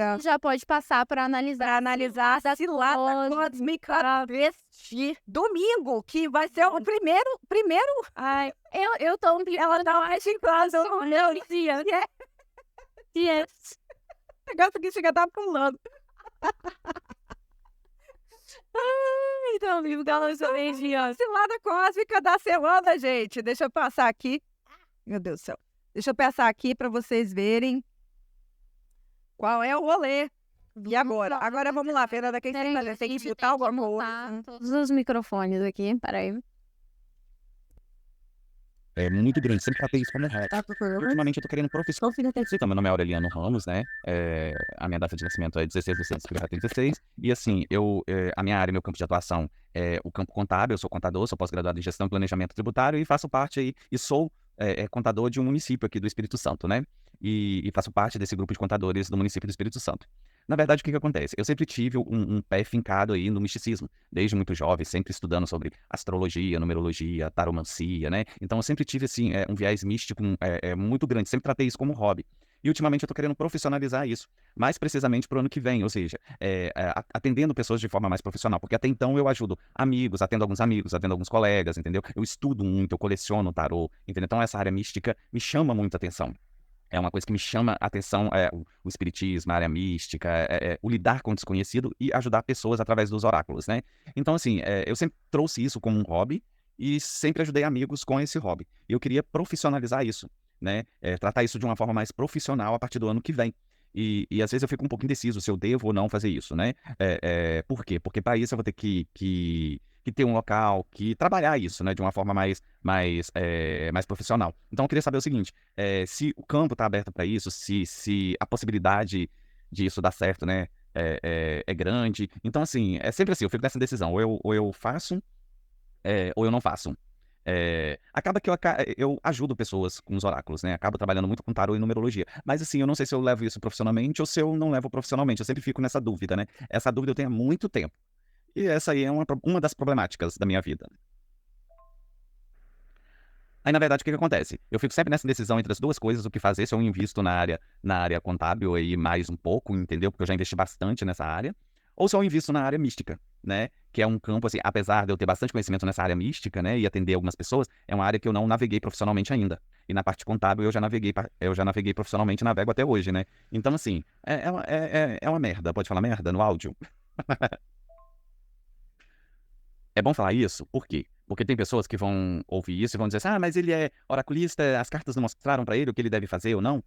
A gente já pode passar para analisar a cilada cósmica deste domingo, que vai ser o primeiro. Ai, eu tô Ela tá mais em casa. Não, dia. Yes. O negócio que chega tá pulando. Então, vivo dela energia. Cilada cósmica da semana, gente. Deixa eu passar aqui. Meu Deus do céu. Deixa eu passar aqui para vocês verem qual é o rolê. E agora? Agora vamos lá, Fernanda. Quem tem que botar alguma coisa? Todos os microfones aqui, peraí. É muito grande, sempre tratei isso como reto. Tá procurando? Ultimamente eu tô querendo profissionalizar. Meu nome é Aureliano Ramos, né? A minha data de nascimento é 16 de setembro de 36. E assim, a minha área, meu campo de atuação é o campo contábil. Eu sou contador, sou pós-graduado em gestão e planejamento tributário e faço parte aí, e sou contador de um município aqui do Espírito Santo, né? E faço parte desse grupo de contadores do município do Espírito Santo. Na verdade, o que acontece? Eu sempre tive um pé fincado aí no misticismo, desde muito jovem, sempre estudando sobre astrologia, numerologia, taromancia, né? Então eu sempre tive, assim, um viés místico muito grande, sempre tratei isso como hobby. E ultimamente eu tô querendo profissionalizar isso, mais precisamente pro ano que vem, ou seja, atendendo pessoas de forma mais profissional, porque até então eu ajudo amigos, atendo alguns colegas, entendeu? Eu estudo muito, eu coleciono tarô, entendeu? Então essa área mística me chama muita atenção. É uma coisa que me chama a atenção, o espiritismo, a área mística, o lidar com o desconhecido e ajudar pessoas através dos oráculos, né? Então, assim, eu sempre trouxe isso como um hobby e sempre ajudei amigos com esse hobby. E eu queria profissionalizar isso, né? Tratar isso de uma forma mais profissional a partir do ano que vem. E às vezes eu fico um pouco indeciso se eu devo ou não fazer isso, né? Por quê? Porque para isso eu vou ter que ter um local, que trabalhar isso, né? De uma forma mais profissional. Então eu queria saber o seguinte, se o campo está aberto para isso, se a possibilidade disso dar certo, né? É grande. Então, assim, é sempre assim, eu fico nessa decisão, ou eu faço, ou eu não faço. Acaba que eu ajudo pessoas com os oráculos, né? Acabo trabalhando muito com tarô e numerologia. Mas assim, eu não sei se eu levo isso profissionalmente ou se eu não levo profissionalmente. Eu sempre fico nessa dúvida, né? Essa dúvida eu tenho há muito tempo. E essa aí é uma das problemáticas da minha vida. Aí, na verdade, o que acontece? Eu fico sempre nessa decisão entre as duas coisas, o que fazer, se eu invisto na área contábil aí mais um pouco, entendeu? Porque eu já investi bastante nessa área. Ou se eu invisto na área mística, né? Que é um campo, assim, apesar de eu ter bastante conhecimento nessa área mística, né? E atender algumas pessoas, é uma área que eu não naveguei profissionalmente ainda. E na parte contábil eu já naveguei profissionalmente e navego até hoje, né? Então, assim, é uma merda. Pode falar merda no áudio? É bom falar isso, por quê? Porque tem pessoas que vão ouvir isso e vão dizer assim, mas ele é oraculista, as cartas não mostraram para ele o que ele deve fazer ou não.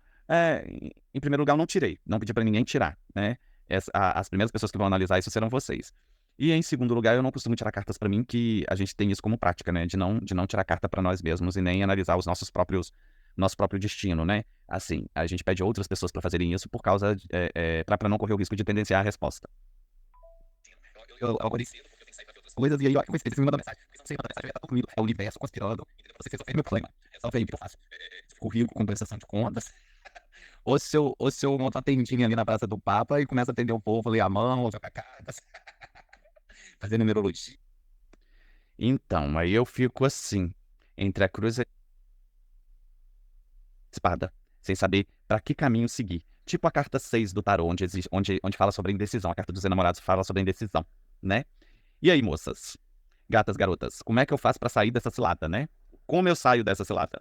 Em primeiro lugar, eu não tirei, não pedi para ninguém tirar, né? As primeiras pessoas que vão analisar isso serão vocês. E em segundo lugar, eu não costumo tirar cartas para mim, que a gente tem isso como prática, né? De não tirar carta para nós mesmos e nem analisar os nosso próprio destino, né? Assim, a gente pede outras pessoas para fazerem isso por causa, para não correr o risco de tendenciar a resposta. Eu coisas, e aí, ó, você me manda mensagem. Você manda mensagem, tá comigo, é o universo conspirando. Você fez meu problema. Resolve aí o que eu faço. Currículo com prestação de contas. Ou se eu monto uma tendinha ali na Praça do Papa e começo a atender o povo, ler a mão, jogar cartas. Fazer numerologia. Então, aí eu fico assim, entre a cruz e a espada, sem saber para que caminho seguir. Tipo a carta 6 do tarô, onde fala sobre a indecisão. A carta dos enamorados fala sobre a indecisão, né? E aí, moças, gatas, garotas, como é que eu faço pra sair dessa cilada, né? Como eu saio dessa cilada?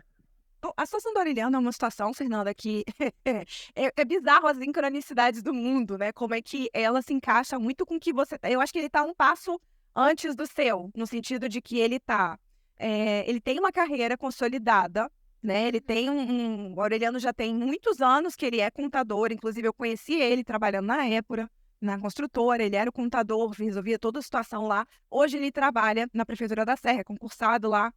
A situação da Aureliana é uma situação, Fernanda, que é bizarro as sincronicidades do mundo, né? Como é que ela se encaixa muito com o que você tá. Eu acho que ele tá um passo antes do seu, no sentido de que ele tem uma carreira consolidada, né? Ele tem o Aureliano já tem muitos anos que ele é contador, inclusive eu conheci ele trabalhando na Épora, na construtora, ele era o contador, resolvia toda a situação lá. Hoje ele trabalha na Prefeitura da Serra, é concursado lá.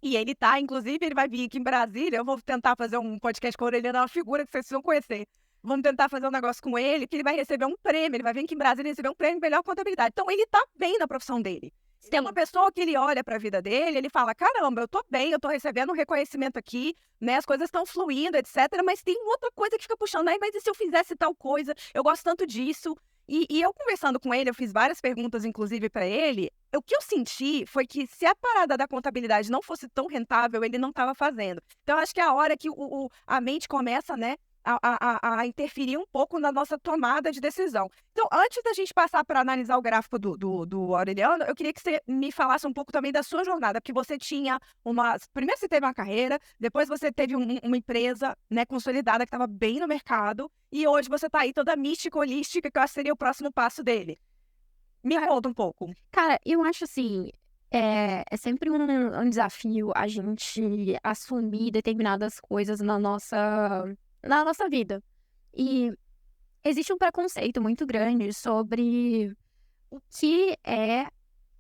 E ele inclusive, ele vai vir aqui em Brasília, eu vou tentar fazer um podcast com o Aureliano, é uma figura que vocês precisam conhecer. Vamos tentar fazer um negócio com ele, que ele vai receber um prêmio, ele vai vir aqui em Brasília e receber um prêmio de melhor contabilidade. Então ele tá bem na profissão dele. Se tem uma pessoa que ele olha para a vida dele, ele fala, caramba, eu tô bem, eu tô recebendo um reconhecimento aqui, né, as coisas estão fluindo, etc. Mas tem outra coisa que fica puxando, mas e se eu fizesse tal coisa? Eu gosto tanto disso. E eu conversando com ele, eu fiz várias perguntas, inclusive, para ele. O que eu senti foi que se a parada da contabilidade não fosse tão rentável, ele não estava fazendo. Então, acho que é a hora que a mente começa, né, a interferir um pouco na nossa tomada de decisão. Então, antes da gente passar para analisar o gráfico do Aureliano, eu queria que você me falasse um pouco também da sua jornada, porque você tinha primeiro você teve uma carreira, depois você teve uma empresa, né, consolidada, que estava bem no mercado, e hoje você está aí toda mística, holística, que eu acho que seria o próximo passo dele. Me conta um pouco. Cara, eu acho assim, é sempre um desafio a gente assumir determinadas coisas na nossa vida. E existe um preconceito muito grande sobre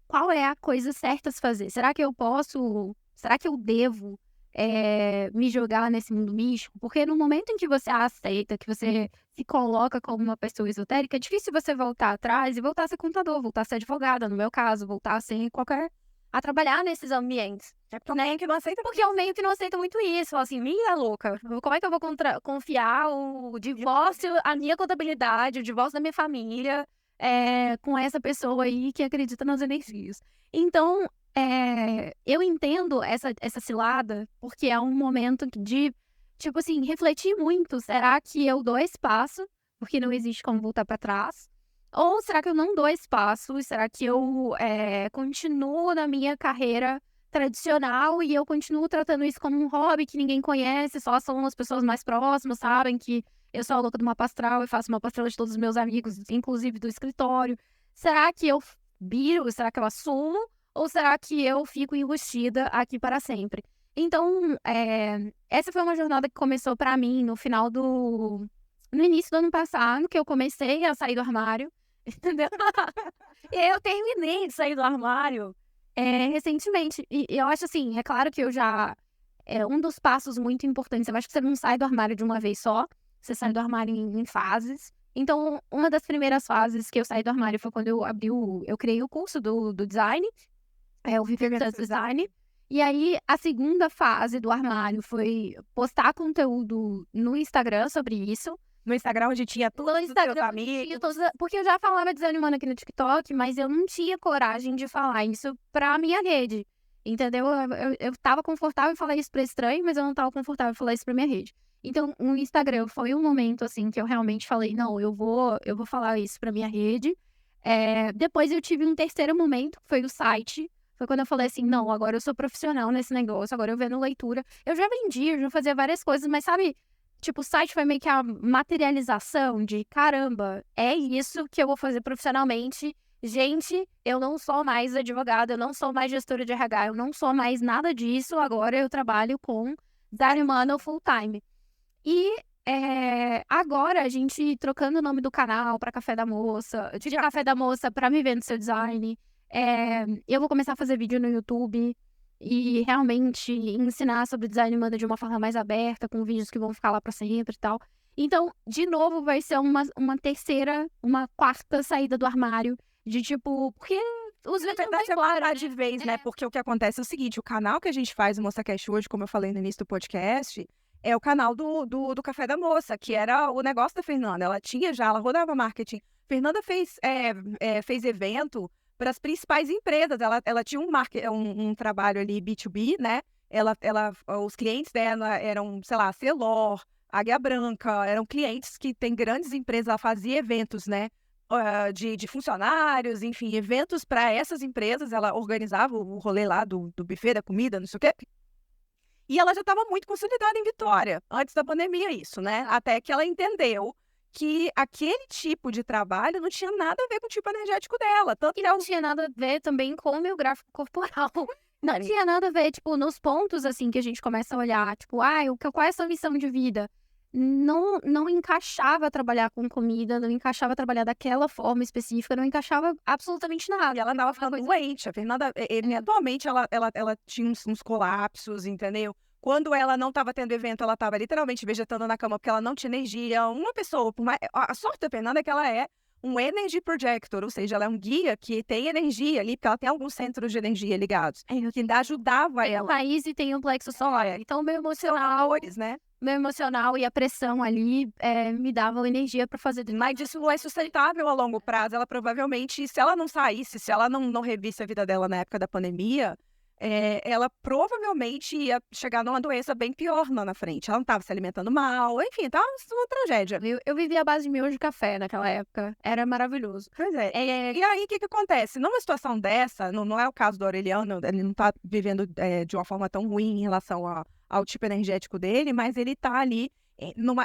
qual é a coisa certa a se fazer. Será que eu devo me jogar nesse mundo místico? Porque no momento em que você aceita, que você se coloca como uma pessoa esotérica, é difícil você voltar atrás e voltar a ser contador, voltar a ser advogada, no meu caso, voltar a ser a trabalhar nesses ambientes. Porque o meio que não aceita. Porque eu meio que não aceito muito isso. Falo assim, minha louca, como é que eu vou confiar o divórcio, a minha contabilidade, o divórcio da minha família, com essa pessoa aí que acredita nas energias? Então, eu entendo essa cilada, porque é um momento de, tipo assim, refletir muito. Será que eu dou espaço, porque não existe como voltar para trás? Ou será que eu não dou espaço? Será que eu continuo na minha carreira tradicional e eu continuo tratando isso como um hobby que ninguém conhece, só são as pessoas mais próximas, sabem que eu sou a louca do mapa astral e faço uma astral de todos os meus amigos, inclusive do escritório? Será que eu viro? Será que eu assumo? Ou será que eu fico enrustida aqui para sempre? Então, essa foi uma jornada que começou para mim no início do ano passado, que eu comecei a sair do armário, entendeu? E eu terminei de sair do armário recentemente. E eu acho assim, é claro que eu já... É um dos passos muito importantes. Eu acho que você não sai do armário de uma vez só. Você sai do armário em fases. Então, uma das primeiras fases que eu saí do armário foi quando eu criei o curso do design. O Viver Design. E aí, a segunda fase do armário foi postar conteúdo no Instagram sobre isso. No Instagram, onde tinha todos os seus amigos. Porque eu já falava design humano aqui no TikTok, mas eu não tinha coragem de falar isso pra minha rede. Entendeu? Eu tava confortável em falar isso pra estranho, mas eu não tava confortável em falar isso pra minha rede. Então, o Instagram foi um momento, assim, que eu realmente falei, não, eu vou falar isso pra minha rede. Depois eu tive um terceiro momento, que foi o site. Foi quando eu falei assim, não, agora eu sou profissional nesse negócio, agora eu vendo leitura. Eu já vendia, eu já fazia várias coisas, mas sabe, tipo, o site foi meio que a materialização de, caramba, é isso que eu vou fazer profissionalmente. Gente, eu não sou mais advogada, eu não sou mais gestora de RH, eu não sou mais nada disso, agora eu trabalho com design humano full time. E agora a gente trocando o nome do canal para Café da Moça, de Café da Moça para Me Ver no Seu Design. Eu vou começar a fazer vídeo no YouTube e realmente ensinar sobre design humano de uma forma mais aberta, com vídeos que vão ficar lá para sempre e tal. Então, de novo, vai ser uma quarta saída do armário, de tipo, porque os Na vídeos não verdade, vão é embora, parar né? de vez, né? Porque o que acontece é o seguinte, o canal que a gente faz, o MoçaCast hoje, como eu falei no início do podcast, é o canal do Café da Moça, que era o negócio da Fernanda. Ela rodava marketing. Fernanda fez evento para as principais empresas. Ela tinha um trabalho ali B2B, né? Os clientes dela eram, sei lá, Celor, Águia Branca, eram clientes que têm grandes empresas, ela fazia eventos, né? De funcionários, enfim, eventos para essas empresas. Ela organizava o rolê lá do buffet da comida, não sei o quê. E ela já estava muito consolidada em Vitória, antes da pandemia isso, né? Até que ela entendeu que aquele tipo de trabalho não tinha nada a ver com o tipo energético dela. Tanto E não tinha nada a ver também com o meu gráfico corporal. Não tinha nada a ver, tipo, nos pontos, assim, que a gente começa a olhar, tipo, qual é a sua missão de vida? Não encaixava trabalhar com comida, não encaixava trabalhar daquela forma específica, não encaixava absolutamente nada. E ela estava ficando doente. A Fernanda, eventualmente, ela tinha uns colapsos, entendeu? Quando ela não estava tendo evento, ela estava literalmente vegetando na cama porque ela não tinha energia. Uma pessoa, a sorte da Fernanda é que ela é um energy projector, ou seja, ela é um guia que tem energia ali, porque ela tem alguns centros de energia ligados, que ajudava Tem o ela. raiz e tem o plexo solar. Então, São valores, né? meu emocional e a pressão ali me davam energia pra fazer. Mas isso não é sustentável a longo prazo. Ela provavelmente, se ela não saísse, se ela não revisse a vida dela na época da pandemia, ela provavelmente ia chegar numa doença bem pior lá na frente. Ela não estava se alimentando mal, enfim, estava uma tragédia. Eu vivia à base de miojo de café naquela época. Era maravilhoso. Pois é. E aí, o que acontece? Numa situação dessa, não é o caso do Aureliano, ele não está vivendo de uma forma tão ruim em relação ao tipo energético dele, mas ele está ali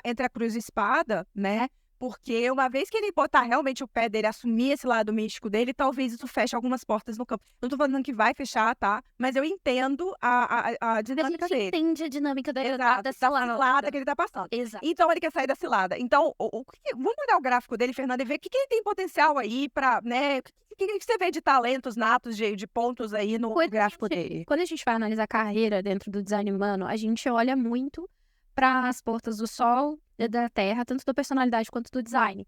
entre a cruz e a espada, né? Porque uma vez que ele botar realmente o pé dele, assumir esse lado místico dele, talvez isso feche algumas portas no campo. Não tô falando que vai fechar, tá? Mas eu entendo a dinâmica dele. Entende a dinâmica da cilada que ele tá passando. Exato. Então ele quer sair da cilada. Então, vamos olhar o gráfico dele, Fernanda, e ver o que ele tem potencial aí pra, né? O que você vê de talentos natos, de pontos aí no gráfico dele? Quando a gente vai analisar a carreira dentro do design humano, a gente olha muito para as portas do Sol e da Terra, tanto da personalidade quanto do design.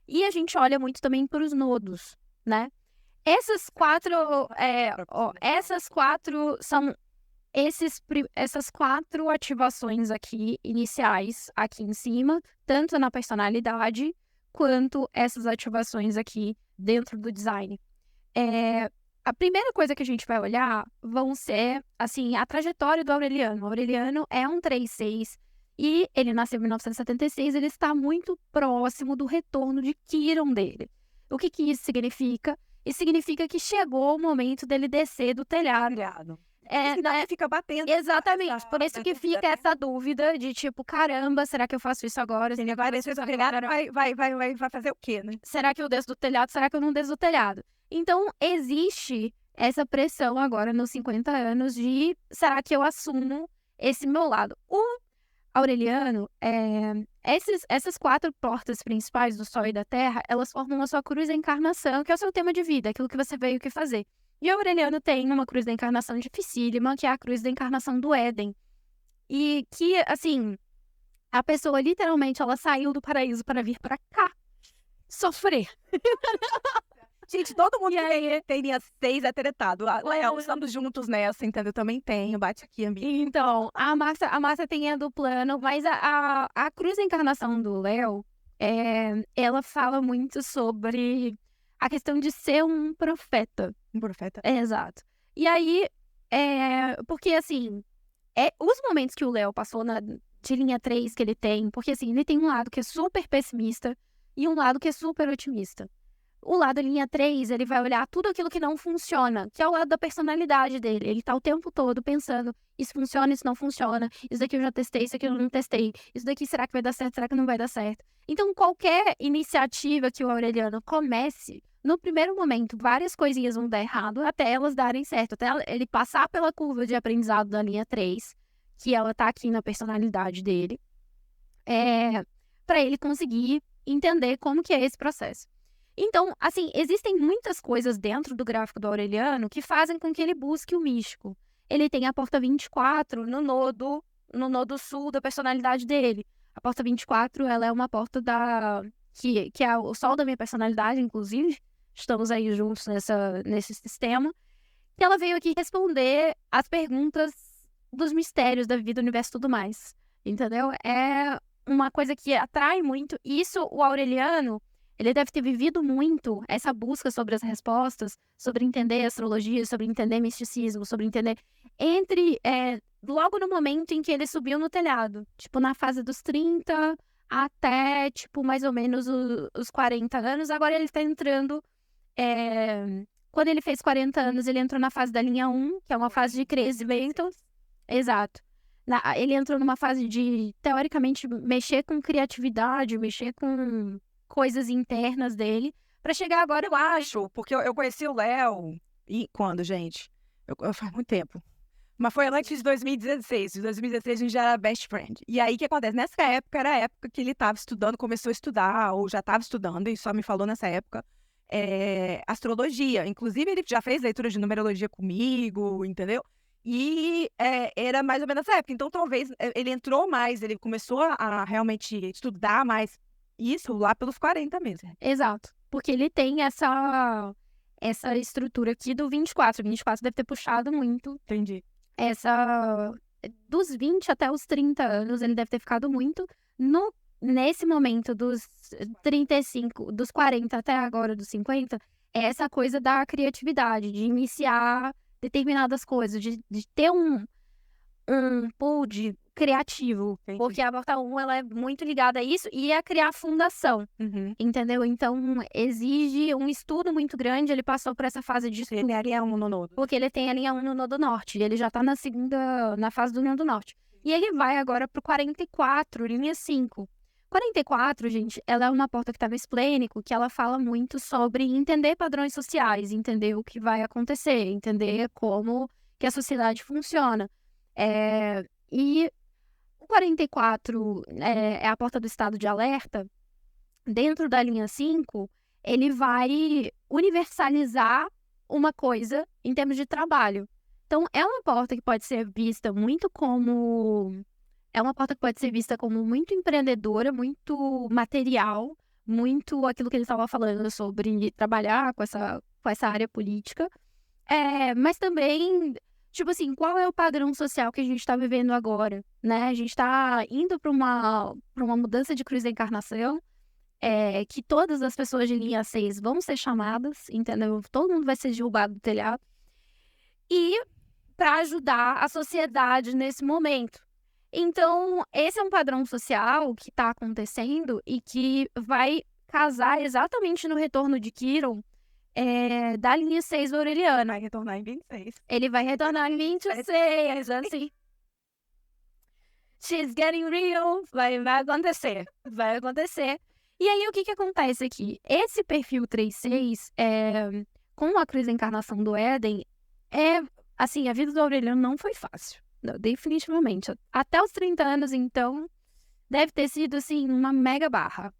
E a gente olha muito também para os nodos, né? Essas quatro são essas 4 ativações aqui, iniciais, aqui em cima, tanto na personalidade, quanto essas ativações aqui dentro do design. A primeira coisa que a gente vai olhar vão ser, assim, a trajetória do Aureliano. O Aureliano é um 3/6 e ele nasceu em 1976, ele está muito próximo do retorno de Quiron dele. O que isso significa? Isso significa que chegou o momento dele descer do telhado. Fica batendo. Exatamente, por isso que fica essa dúvida de tipo, caramba, será que eu faço isso agora? Se ele vai descer do telhado, vai fazer o quê, né? Será que eu desço do telhado? Será que eu não desço do telhado? Então, existe essa pressão agora nos 50 anos de será que eu assumo esse meu lado? O Aureliano, essas 4 portas principais do Sol e da Terra, elas formam a sua cruz da encarnação, que é o seu tema de vida, aquilo que você veio fazer. E o Aureliano tem uma cruz da encarnação dificílima, que é a cruz da encarnação do Éden. E que, assim, a pessoa literalmente, ela saiu do paraíso para vir para cá sofrer. Gente, todo mundo que tem linha 6 é tretado. Léo, estamos juntos nessa, entendeu? Eu também tenho, bate aqui, amiga. Então, a Márcia tem a do plano, mas a cruz da encarnação do Léo, ela fala muito sobre a questão de ser um profeta. Um profeta? Exato. E aí, porque assim, os momentos que o Léo passou de linha 3 que ele tem, porque assim, ele tem um lado que é super pessimista e um lado que é super otimista. O lado linha 3, ele vai olhar tudo aquilo que não funciona, que é o lado da personalidade dele. Ele tá o tempo todo pensando, isso funciona, isso não funciona, isso daqui eu já testei, isso aqui eu não testei, isso daqui será que vai dar certo, será que não vai dar certo? Então, qualquer iniciativa que o Aureliano comece, no primeiro momento, várias coisinhas vão dar errado até elas darem certo, até ele passar pela curva de aprendizado da linha 3, que ela tá aqui na personalidade dele, para ele conseguir entender como que é esse processo. Então, assim, existem muitas coisas dentro do gráfico do Aureliano que fazem com que ele busque o místico. Ele tem a porta 24 no nodo sul da personalidade dele. A porta 24, ela é uma porta que é o sol da minha personalidade, inclusive. Estamos aí juntos nesse sistema. E ela veio aqui responder as perguntas dos mistérios da vida, do universo e tudo mais. Entendeu? É uma coisa que atrai muito. E isso, o Aureliano, ele deve ter vivido muito essa busca sobre as respostas, sobre entender astrologia, sobre entender misticismo, sobre entender logo no momento em que ele subiu no telhado, tipo na fase dos 30 até tipo mais ou menos os 40 anos. Agora ele está entrando, quando ele fez 40 anos, ele entrou na fase da linha 1, que é uma fase de crescimento. Exato. Ele entrou numa fase de, teoricamente, mexer com criatividade, mexer com coisas internas dele, pra chegar agora, eu acho, porque eu conheci o Léo, e quando, gente? Faz muito tempo. Mas foi antes de 2016. Em 2016 a gente já era best friend. E aí, o que acontece? Nessa época, era a época que ele estava estudando, começou a estudar, ou já estava estudando, e só me falou nessa época, astrologia. Inclusive, ele já fez leitura de numerologia comigo, entendeu? E era mais ou menos nessa época. Então, talvez ele entrou mais, ele começou a realmente estudar mais isso lá pelos 40 mesmo. Exato. Porque ele tem essa estrutura aqui do 24. O 24 deve ter puxado muito. Entendi. Dos 20 até os 30 anos, ele deve ter ficado muito nesse momento dos 35, dos 40 até agora dos 50, essa coisa da criatividade, de iniciar determinadas coisas, de ter um pool criativo, Entendi. porque a Porta 1 ela é muito ligada a isso e a criar fundação, entendeu? Então, exige um estudo muito grande, ele passou por essa fase de estudo. Ele é linha 1 no nodo. Porque ele tem a linha 1 no Nodo Norte, e ele já tá na fase do Nodo Norte. E ele vai agora pro 44, linha 5. 44, gente, ela é uma porta que tá no esplênico, que ela fala muito sobre entender padrões sociais, entender o que vai acontecer, entender como que a sociedade funciona. E o 44 é a porta do estado de alerta. Dentro da linha 5, ele vai universalizar uma coisa em termos de trabalho. Então, é uma porta que pode ser vista muito como... É uma porta que pode ser vista como muito empreendedora, muito material, muito aquilo que ele estava falando sobre trabalhar com essa área política. Mas também, tipo assim, qual é o padrão social que a gente está vivendo agora, né? A gente está indo para uma mudança de cruz da encarnação, que todas as pessoas de linha 6 vão ser chamadas, entendeu? Todo mundo vai ser derrubado do telhado. E para ajudar a sociedade nesse momento. Então, esse é um padrão social que está acontecendo e que vai casar exatamente no retorno de Quirón da linha 6 do Aureliano. Vai retornar em 26. Ele vai retornar em 26, assim. She's getting real. Vai acontecer. Vai acontecer. E aí, o que acontece aqui? Esse perfil 3-6, com a cruz da encarnação do Éden, assim, a vida do Aureliano não foi fácil. Não, definitivamente. Até os 30 anos, então, deve ter sido, assim, uma mega barra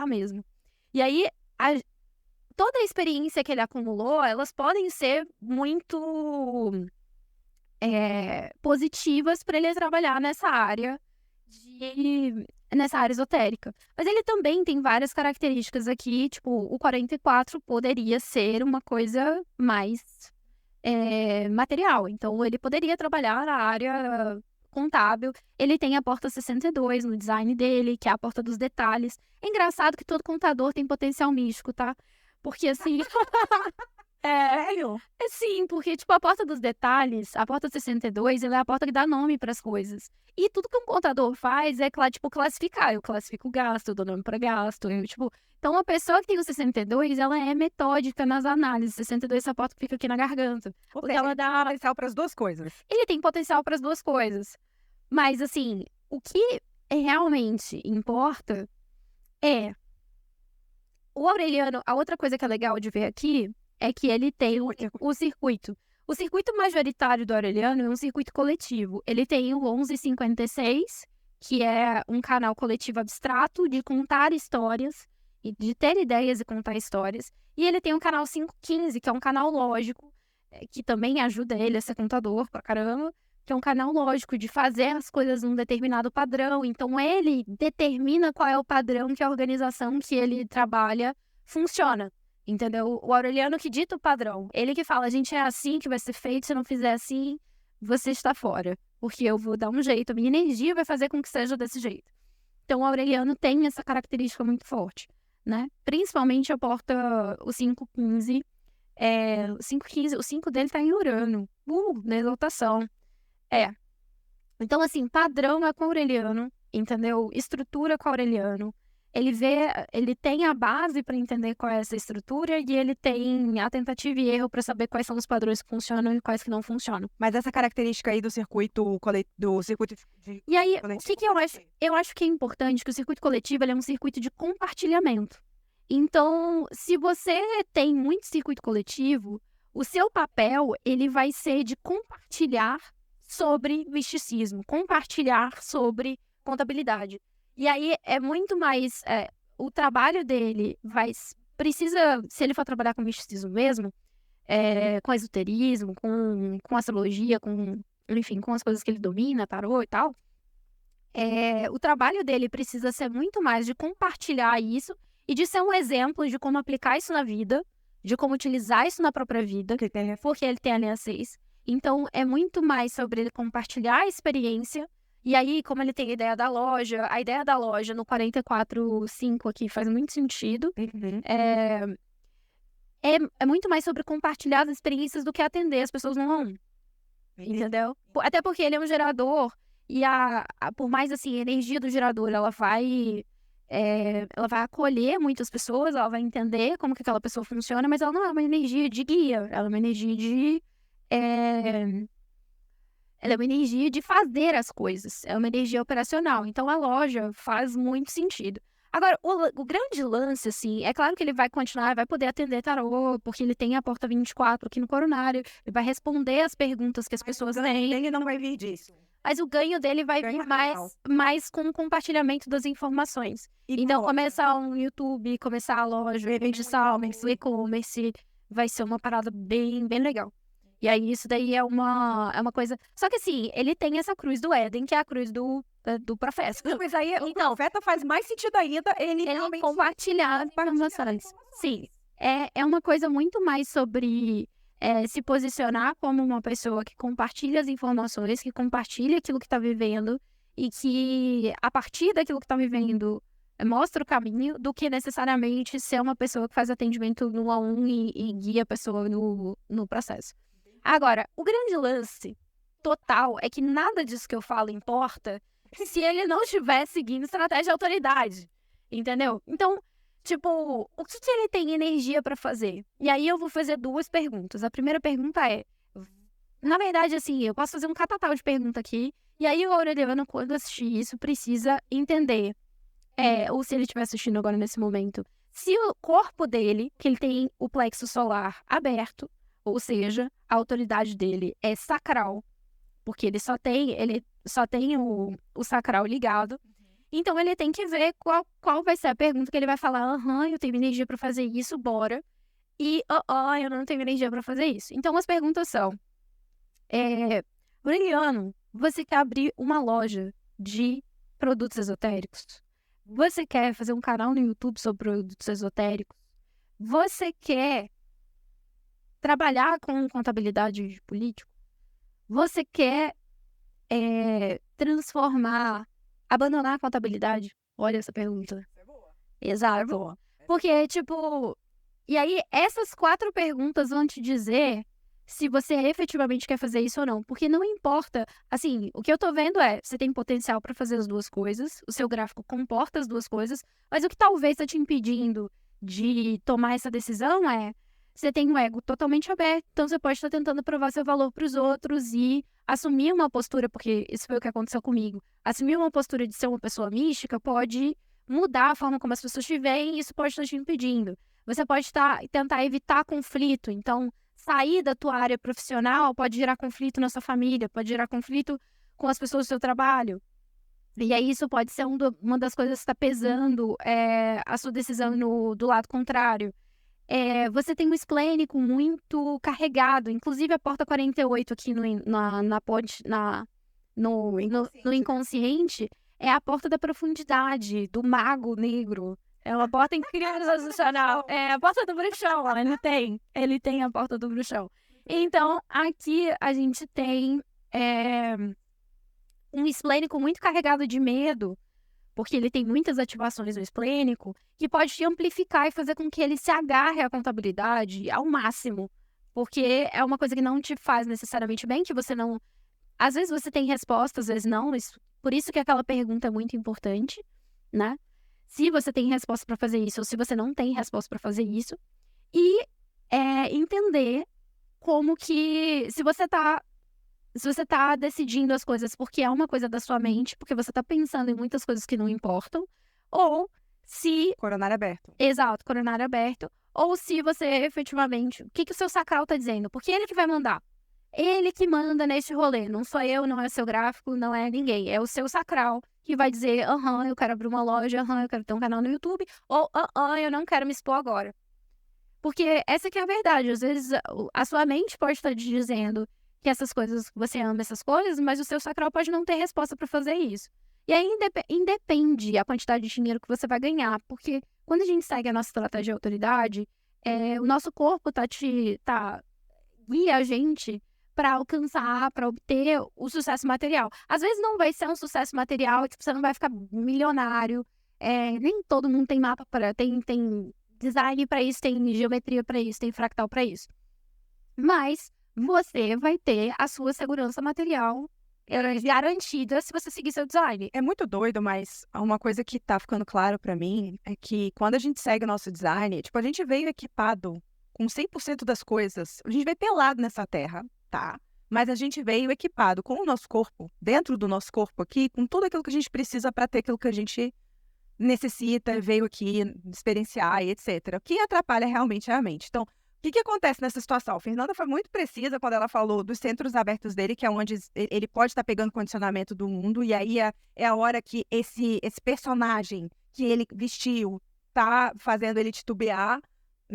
mesmo. E aí, toda a experiência que ele acumulou, elas podem ser muito positivas para ele trabalhar nessa área esotérica. Mas ele também tem várias características aqui, tipo, o 44 poderia ser uma coisa mais material. Então, ele poderia trabalhar na área contábil. Ele tem a porta 62 no design dele, que é a porta dos detalhes. É engraçado que todo contador tem potencial místico, tá? Porque, assim... Sim, porque, tipo, a porta dos detalhes, a porta 62, ela é a porta que dá nome para as coisas. E tudo que um contador faz é, tipo, classificar. Eu classifico o gasto, eu dou nome para gasto. Então, a pessoa que tem o 62, ela é metódica nas análises. 62 é essa porta que fica aqui na garganta. Porque ela dá potencial para as duas coisas. Ele tem potencial para as duas coisas. Mas, assim, o que realmente importa é... O Aureliano, a outra coisa que é legal de ver aqui é que ele tem o circuito. O circuito majoritário do Aureliano é um circuito coletivo. Ele tem o 1156, que é um canal coletivo abstrato de contar histórias, e de ter ideias e contar histórias. E ele tem o canal 515, que é um canal lógico, que também ajuda ele a ser contador pra caramba, que é um canal lógico de fazer as coisas num determinado padrão. Então, ele determina qual é o padrão que a organização que ele trabalha funciona. Entendeu? O Aureliano que dita o padrão. Ele que fala, a gente é assim que vai ser feito, se não fizer assim, você está fora. Porque eu vou dar um jeito, a minha energia vai fazer com que seja desse jeito. Então, o Aureliano tem essa característica muito forte, né? Principalmente a porta, o 515. O 515, o 5 dele tá em Urano. Na exaltação. Então, assim, padrão é com o Aureliano, entendeu? Estrutura com o Aureliano. Ele tem a base para entender qual é essa estrutura e ele tem a tentativa e erro para saber quais são os padrões que funcionam e quais que não funcionam. Mas essa característica aí do circuito de... E aí, o que eu acho? Eu acho que é importante que o circuito coletivo ele é um circuito de compartilhamento. Então, se você tem muito circuito coletivo, o seu papel ele vai ser de compartilhar sobre misticismo, compartilhar sobre contabilidade. E aí é muito mais... o trabalho dele precisa, se ele for trabalhar com misticismo mesmo, com esoterismo, com astrologia, enfim, com as coisas que ele domina, tarô e tal, o trabalho dele precisa ser muito mais de compartilhar isso e de ser um exemplo de como aplicar isso na vida, de como utilizar isso na própria vida, porque ele tem a linha 6. Então, é muito mais sobre ele compartilhar a experiência. E aí, como ele tem a ideia da loja no 44.5 aqui faz muito sentido. é muito mais sobre compartilhar as experiências do que atender as pessoas no 1 a 1. Entendeu? Até porque ele é um gerador e por mais assim, a energia do gerador, ela vai acolher muitas pessoas, ela vai entender como que aquela pessoa funciona, mas ela não é uma energia de guia, ela é uma energia de fazer as coisas, é uma energia operacional. Então a loja faz muito sentido. Agora, o grande lance, assim, é claro que ele vai continuar, vai poder atender tarô, porque ele tem a porta 24 aqui no coronário, ele vai responder as perguntas que as pessoas têm. Ele não vai vir disso. Mas o ganho dele vai vir mais com o compartilhamento das informações. Então, começar um YouTube, começar a loja, edição, e-commerce, vai ser uma parada bem, bem legal. E aí, isso daí é uma coisa... Só que assim, ele tem essa cruz do Éden, que é a cruz do profeta. Mas aí o profeta faz mais sentido ainda ele realmente compartilhar informações. Sim, é uma coisa muito mais sobre se posicionar como uma pessoa que compartilha as informações, que compartilha aquilo que está vivendo e que, a partir daquilo que está vivendo, mostra o caminho, do que necessariamente ser uma pessoa que faz atendimento no 1 a 1 e guia a pessoa no processo. Agora, o grande lance total é que nada disso que eu falo importa se ele não estiver seguindo estratégia de autoridade, entendeu? Então, tipo, o que ele tem energia para fazer? E aí eu vou fazer 2 perguntas. A primeira pergunta é, na verdade, assim, eu posso fazer um catatal de pergunta aqui, e aí o Aureliano, quando assistir isso, precisa entender, ou se ele estiver assistindo agora nesse momento, se o corpo dele, que ele tem o plexo solar aberto, ou seja, a autoridade dele é sacral, porque ele só tem o sacral ligado. Então, ele tem que ver qual vai ser a pergunta que ele vai falar. Eu tenho energia para fazer isso, bora. E, eu não tenho energia para fazer isso. Então, as perguntas são... Aureliano, você quer abrir uma loja de produtos esotéricos? Você quer fazer um canal no YouTube sobre produtos esotéricos? Você quer trabalhar com contabilidade de político? Você quer abandonar a contabilidade? Olha essa pergunta. É boa. Exato. Porque, tipo... E aí, essas 4 perguntas vão te dizer se você efetivamente quer fazer isso ou não. Porque não importa... Assim, o que eu tô vendo você tem potencial para fazer as 2 coisas, o seu gráfico comporta as 2 coisas, mas o que talvez tá te impedindo de tomar essa decisão você tem um ego totalmente aberto, então você pode estar tentando provar seu valor para os outros e assumir uma postura, porque isso foi o que aconteceu comigo. Assumir uma postura de ser uma pessoa mística pode mudar a forma como as pessoas te veem e isso pode estar te impedindo. Você pode tentar evitar conflito, então sair da tua área profissional pode gerar conflito na sua família, pode gerar conflito com as pessoas do seu trabalho. E aí isso pode ser uma das coisas que está pesando a sua decisão do lado contrário. Você tem um esplênico muito carregado, inclusive a porta 48 aqui no inconsciente é a porta da profundidade, do mago negro. É uma porta incrível sensacional. É a porta do bruxão, ele tem a porta do bruxão. Então, aqui a gente tem um esplênico muito carregado de medo, porque ele tem muitas ativações no esplênico, que pode te amplificar e fazer com que ele se agarre à contabilidade ao máximo. Porque é uma coisa que não te faz necessariamente bem, que você não... Às vezes você tem resposta, às vezes não. Por isso que aquela pergunta é muito importante, né? Se você tem resposta para fazer isso, ou se você não tem resposta para fazer isso. E entender como que... Se você tá decidindo as coisas porque é uma coisa da sua mente, porque você tá pensando em muitas coisas que não importam, ou se... Coronário aberto. Exato, coronário aberto. Ou se você efetivamente... O que o seu sacral tá dizendo? Porque ele que vai mandar. Ele que manda nesse rolê. Não sou eu, não é o seu gráfico, não é ninguém. É o seu sacral que vai dizer, eu quero abrir uma loja, eu quero ter um canal no YouTube, ou eu não quero me expor agora. Porque essa que é a verdade. Às vezes a sua mente pode estar te dizendo que essas coisas, você ama essas coisas, mas o seu sacral pode não ter resposta para fazer isso. E aí independe a quantidade de dinheiro que você vai ganhar, porque quando a gente segue a nossa estratégia de autoridade, o nosso corpo guia a gente para alcançar, para obter o sucesso material. Às vezes não vai ser um sucesso material, tipo, você não vai ficar milionário, nem todo mundo tem mapa tem design para isso, tem geometria para isso, tem fractal para isso. Mas você vai ter a sua segurança material garantida se você seguir seu design. É muito doido, mas uma coisa que tá ficando claro pra mim é que quando a gente segue o nosso design, tipo, a gente veio equipado com 100% das coisas. A gente veio pelado nessa terra, tá? Mas a gente veio equipado com o nosso corpo, dentro do nosso corpo aqui, com tudo aquilo que a gente precisa para ter aquilo que a gente necessita, veio aqui experienciar e etc. O que atrapalha realmente é a mente. Então, o que acontece nessa situação? A Fernanda foi muito precisa quando ela falou dos centros abertos dele, que é onde ele pode estar pegando condicionamento do mundo, e aí é a hora que esse personagem que ele vestiu tá fazendo ele titubear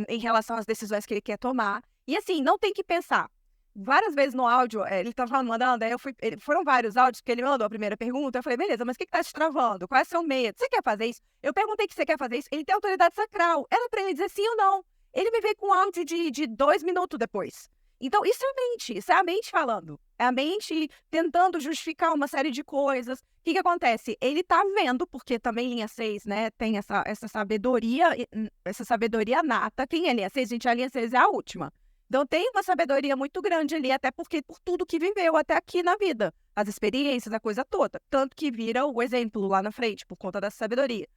em relação às decisões que ele quer tomar. E assim, não tem que pensar. Várias vezes no áudio, ele estava mandando, aí foram vários áudios, porque ele mandou a primeira pergunta, eu falei, beleza, mas o que está te travando? Qual é o seu medo? Você quer fazer isso? Eu perguntei que você quer fazer isso, ele tem autoridade sacral, era para ele dizer sim ou não. Ele me veio com um áudio de 2 minutos depois. Então, isso é mente, isso é a mente falando. É a mente tentando justificar uma série de coisas. O que acontece? Ele tá vendo, porque também linha 6, né, tem essa sabedoria nata. Quem é linha 6? Gente, a linha 6 é a última. Então, tem uma sabedoria muito grande ali, até porque por tudo que viveu até aqui na vida. As experiências, a coisa toda. Tanto que vira o exemplo lá na frente, por conta dessa sabedoria.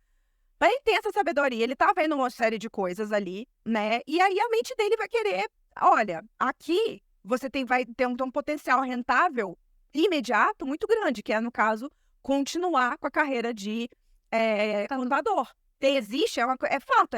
Mas ele tem essa sabedoria, ele tá vendo uma série de coisas ali, né? E aí a mente dele vai querer, olha, aqui você vai ter um potencial rentável imediato muito grande, que é, no caso, continuar com a carreira de conservador. Existe, é fato,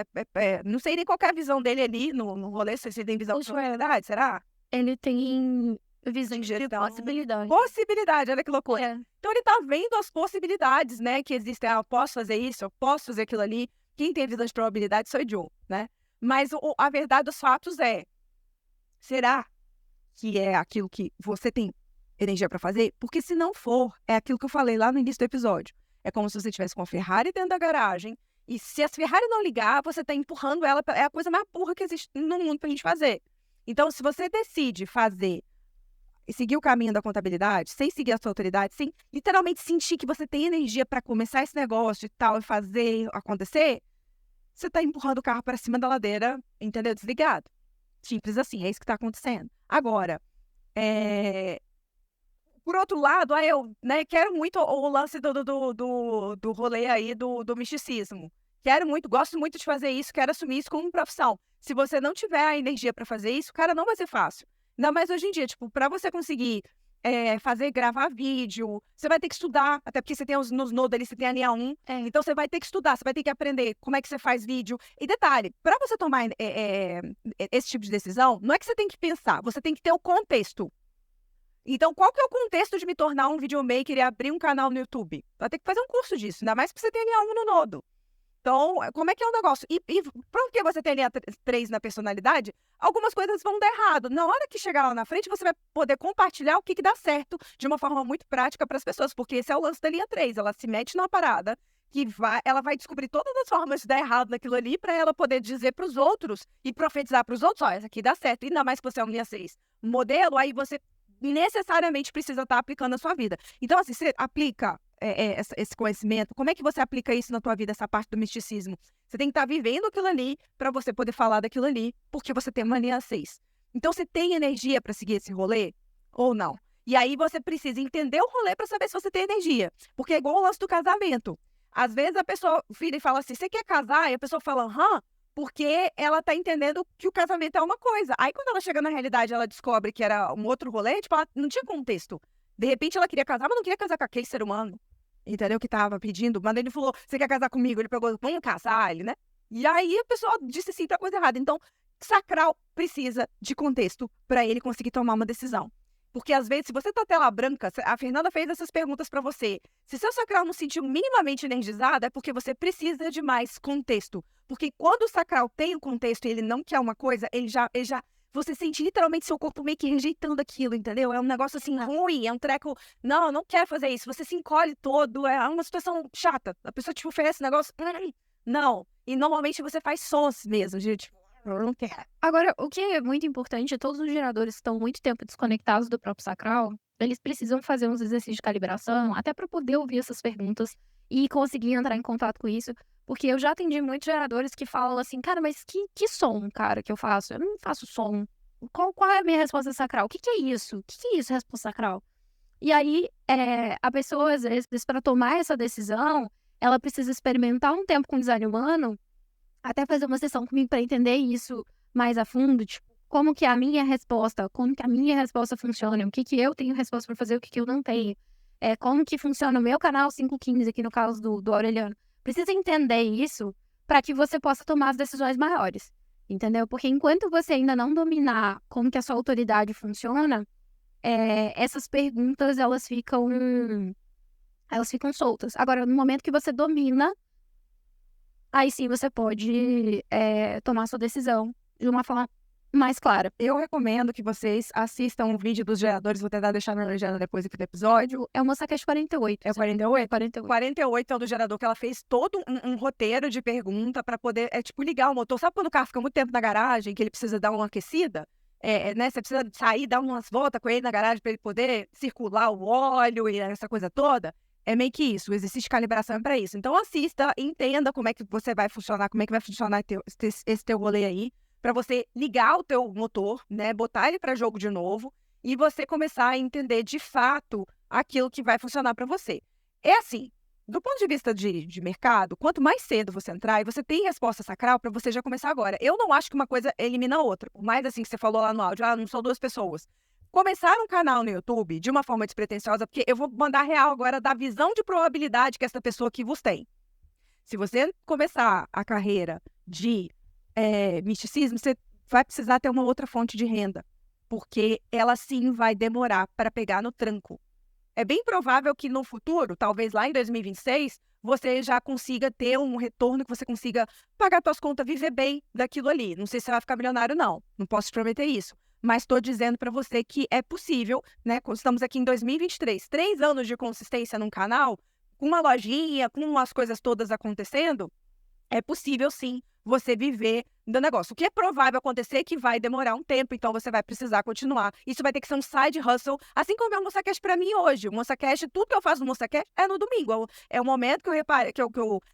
não sei nem qual é a visão dele ali no rolê, se ele tem visão de realidade, será? Ele tem visão de Então, possibilidade. Possibilidade, olha que loucura. É. Então ele tá vendo as possibilidades, né, que existem. Eu posso fazer isso, eu posso fazer aquilo ali. Quem tem visão de probabilidade sou eu, né? Mas a verdade dos fatos é, será que é aquilo que você tem energia para fazer? Porque se não for, é aquilo que eu falei lá no início do episódio. É como se você tivesse com a Ferrari dentro da garagem, e se a Ferrari não ligar, você tá empurrando ela, é a coisa mais burra que existe no mundo pra gente fazer. Então, se você decide fazer e seguir o caminho da contabilidade, sem seguir a sua autoridade, sem literalmente sentir que você tem energia para começar esse negócio e tal, e fazer acontecer, você está empurrando o carro para cima da ladeira, entendeu? Desligado. Simples assim, é isso que está acontecendo. Agora, por outro lado, eu quero muito o lance do rolê aí do misticismo. Quero muito, gosto muito de fazer isso, quero assumir isso como profissão. Se você não tiver a energia para fazer isso, cara, não vai ser fácil. Ainda mais hoje em dia, tipo, para você conseguir gravar vídeo, você vai ter que estudar, até porque você tem nos nodos ali, você tem a linha 1, então você vai ter que estudar, você vai ter que aprender como é que você faz vídeo. E detalhe, para você tomar esse tipo de decisão, não é que você tem que pensar, você tem que ter o contexto. Então, qual que é o contexto de me tornar um videomaker e abrir um canal no YouTube? Vai ter que fazer um curso disso, ainda mais que você tem a linha 1 no nodo. Então, como é que é o negócio? E porque você tem linha 3 na personalidade, algumas coisas vão dar errado. Na hora que chegar lá na frente, você vai poder compartilhar o que dá certo de uma forma muito prática para as pessoas, porque esse é o lance da linha 3. Ela se mete numa parada que ela vai descobrir todas as formas de dar errado naquilo ali para ela poder dizer para os outros e profetizar para os outros, ó, essa aqui dá certo. E ainda mais que você é uma linha 6 modelo, aí você necessariamente precisa estar aplicando na sua vida. Então, assim, você aplica esse conhecimento, como é que você aplica isso na tua vida, essa parte do misticismo? Você tem que estar vivendo aquilo ali para você poder falar daquilo ali, porque você tem uma linha 6. Então, você tem energia para seguir esse rolê ou não? E aí você precisa entender o rolê para saber se você tem energia. Porque é igual o lance do casamento. Às vezes a pessoa vira e fala assim, você quer casar? E a pessoa fala, porque ela tá entendendo que o casamento é uma coisa. Aí quando ela chega na realidade, ela descobre que era um outro rolê, tipo, ela não tinha contexto. De repente ela queria casar, mas não queria casar com aquele ser humano. Entendeu? Que tava pedindo. Mas ele falou, você quer casar comigo? Ele pegou, vamos casar, ele, né? E aí a pessoa disse sim pra coisa errada. Então, sacral precisa de contexto para ele conseguir tomar uma decisão. Porque às vezes, se você tá tela branca, a Fernanda fez essas perguntas para você. Se seu sacral não se sentiu minimamente energizado, é porque você precisa de mais contexto. Porque quando o sacral tem o contexto e ele não quer uma coisa, ele já você sente literalmente seu corpo meio que rejeitando aquilo, entendeu? É um negócio assim ruim, é um treco. Não quero fazer isso. Você se encolhe todo, é uma situação chata. A pessoa te oferece um negócio. Não. E normalmente você faz sons mesmo, gente. Eu não quero. Agora, o que é muito importante, todos os geradores que estão muito tempo desconectados do próprio sacral, eles precisam fazer uns exercícios de calibração, até para poder ouvir essas perguntas e conseguir entrar em contato com isso, Porque eu já atendi muitos geradores que falam assim, cara, mas que som, cara, que eu faço? Eu não faço som. Qual é a minha resposta sacral? O que é isso? O que é isso, resposta sacral? E aí, a pessoa, às vezes, para tomar essa decisão, ela precisa experimentar um tempo com design humano, até fazer uma sessão comigo para entender isso mais a fundo, tipo, como que é a minha resposta, como que a minha resposta funciona, o que eu tenho resposta para fazer, o que eu não tenho. Como que funciona o meu canal 515, aqui no caso do Aureliano. Precisa entender isso para que você possa tomar as decisões maiores, entendeu? Porque enquanto você ainda não dominar como que a sua autoridade funciona, essas perguntas, elas ficam soltas. Agora, no momento que você domina, aí sim você pode tomar sua decisão de uma forma mais clara. Eu recomendo que vocês assistam o vídeo dos geradores, vou tentar deixar na legenda depois aqui do episódio. É o MoçaCast 48. É o 48? 48. 48 é o do gerador, que ela fez todo um roteiro de pergunta para poder, tipo, ligar o motor. Sabe quando o carro fica muito tempo na garagem, que ele precisa dar uma aquecida? Né? Você precisa sair, dar umas voltas com ele na garagem para ele poder circular o óleo e essa coisa toda? É meio que isso, o exercício de calibração é para isso. Então assista, entenda como é que você vai funcionar, como é que vai funcionar esse teu rolê aí, para você ligar o teu motor, né, botar ele para jogo de novo e você começar a entender de fato aquilo que vai funcionar para você. É assim, do ponto de vista de mercado, quanto mais cedo você entrar e você tem resposta sacral, para você já começar agora. Eu não acho que uma coisa elimina a outra, por mais assim que você falou lá no áudio, não são duas pessoas. Começar um canal no YouTube de uma forma despretensiosa, porque eu vou mandar real agora da visão de probabilidade que essa pessoa aqui vos tem. Se você começar a carreira de misticismo, você vai precisar ter uma outra fonte de renda, porque ela sim vai demorar para pegar no tranco. É bem provável que no futuro, talvez lá em 2026, você já consiga ter um retorno, que você consiga pagar suas contas, viver bem daquilo ali. Não sei se você vai ficar milionário, não posso te prometer isso. Mas estou dizendo para você que é possível, né? Estamos aqui em 2023, 3 anos de consistência num canal, com uma lojinha, com as coisas todas acontecendo, é possível sim você viver do negócio. O que é provável acontecer é que vai demorar um tempo, então você vai precisar continuar. Isso vai ter que ser um side hustle, assim como é o MoçaCast para mim hoje. O MoçaCast, tudo que eu faço no MoçaCast é no domingo. É o momento que eu reparo,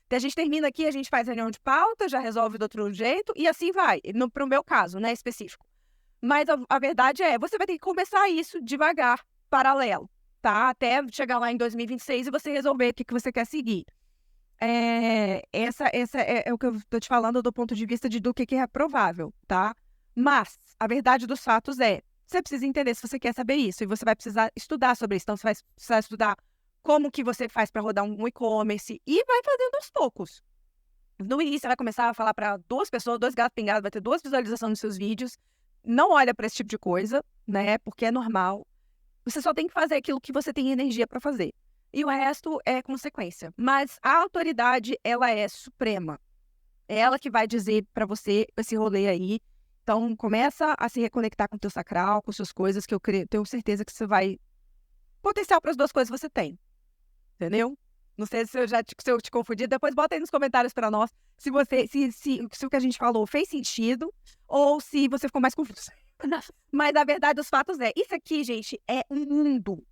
a gente termina aqui, a gente faz reunião de pauta, já resolve do outro jeito, e assim vai, pro meu caso, né, específico. Mas a verdade você vai ter que começar isso devagar, paralelo, tá? Até chegar lá em 2026 e você resolver o que você quer seguir. Essa é o que eu tô te falando do ponto de vista do que é provável, tá? Mas a verdade dos fatos você precisa entender se você quer saber isso, e você vai precisar estudar sobre isso. Então, você vai precisar estudar como que você faz para rodar um e-commerce e vai fazendo aos poucos. No início, você vai começar a falar para 2 pessoas, 2 gatos pingados, vai ter 2 visualizações nos seus vídeos. Não olha para esse tipo de coisa, né? Porque é normal. Você só tem que fazer aquilo que você tem energia para fazer. E o resto é consequência. Mas a autoridade, ela é suprema. É ela que vai dizer para você esse rolê aí. Então, começa a se reconectar com o teu sacral, com suas coisas, que eu tenho certeza que você vai... Potencial para as 2 coisas você tem. Entendeu? Não sei se eu te confundi. Depois bota aí nos comentários para nós se o que a gente falou fez sentido ou se você ficou mais confuso. Mas a verdade dos fatos isso aqui, gente, é um mundo.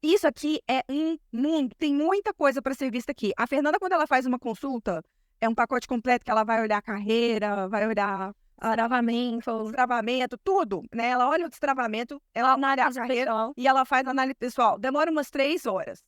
Isso aqui é um mundo. Tem muita coisa para ser vista aqui. A Fernanda, quando ela faz uma consulta, é um pacote completo que ela vai olhar a carreira, vai olhar destravamento, tudo, né? Ela olha o destravamento, ela analisa a carreira e ela faz análise pessoal. Demora umas 3 horas.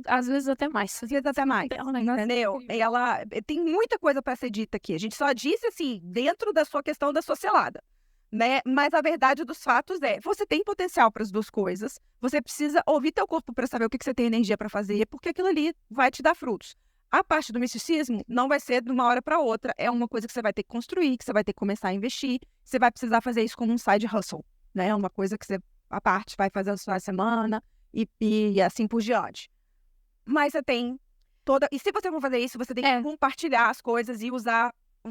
Às vezes até mais. Entendeu? E ela tem muita coisa para ser dita aqui. A gente só disse assim, dentro da sua questão da sua selada, né? Mas a verdade dos fatos você tem potencial para as 2 coisas. Você precisa ouvir teu corpo para saber o que você tem energia para fazer, porque aquilo ali vai te dar frutos. A parte do misticismo não vai ser de uma hora para outra. É uma coisa que você vai ter que construir, que você vai ter que começar a investir. Você vai precisar fazer isso como um side hustle, né? Uma coisa que você, a parte, vai fazer na semana e assim por diante. Mas você tem toda... E se você for fazer isso, você tem que compartilhar as coisas e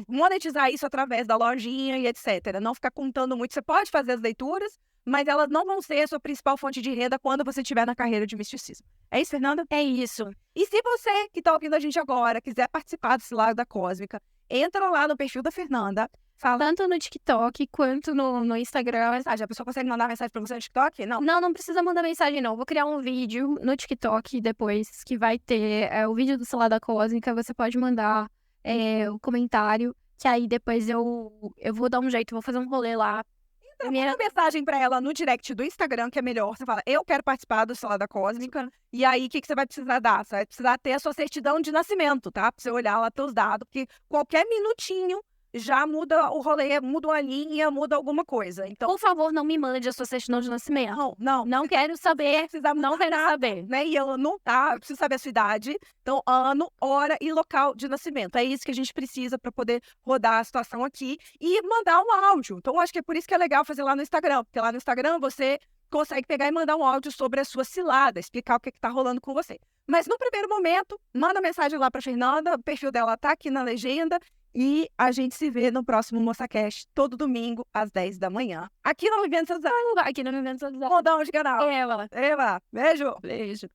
monetizar isso através da lojinha e etc. Não ficar contando muito. Você pode fazer as leituras, mas elas não vão ser a sua principal fonte de renda quando você estiver na carreira de misticismo. É isso, Fernanda? É isso. E se você que está ouvindo a gente agora quiser participar desse lado da Cósmica, entra lá no perfil da Fernanda, Fala. tanto no TikTok quanto no Instagram. Mensagem. A pessoa consegue mandar mensagem pra você no TikTok? Não. Não precisa mandar mensagem, não. Vou criar um vídeo no TikTok depois, que vai ter o vídeo do Salada Cósmica. Você pode mandar o comentário, que aí depois eu vou dar um jeito, vou fazer um rolê lá. Manda mensagem pra ela no direct do Instagram, que é melhor. Você fala, eu quero participar do Salada Cósmica. E aí, o que você vai precisar dar? Você vai precisar ter a sua certidão de nascimento, tá? Pra você olhar lá teus dados, porque qualquer minutinho já muda o rolê, muda uma linha, muda alguma coisa. Então, Por favor, não me mande a sua certidão de nascimento. não. Não quero saber. Precisa Não quero mudar, saber. né? E ano, tá? Eu preciso saber a sua idade. Então, ano, hora e local de nascimento. É isso que a gente precisa para poder rodar a situação aqui e mandar um áudio. Então, eu acho que é por isso que é legal fazer lá no Instagram, porque lá no Instagram você consegue pegar e mandar um áudio sobre a sua cilada, explicar o que tá rolando com você. Mas no primeiro momento, manda mensagem lá pra Fernanda, o perfil dela tá aqui na legenda. E a gente se vê no próximo MoçaCast, todo domingo, às 10 da manhã. Aqui no Movimento Sociedade. Aqui no Movimento Sociedade. Rodão de canal. Ela. Eva, beijo. Beijo.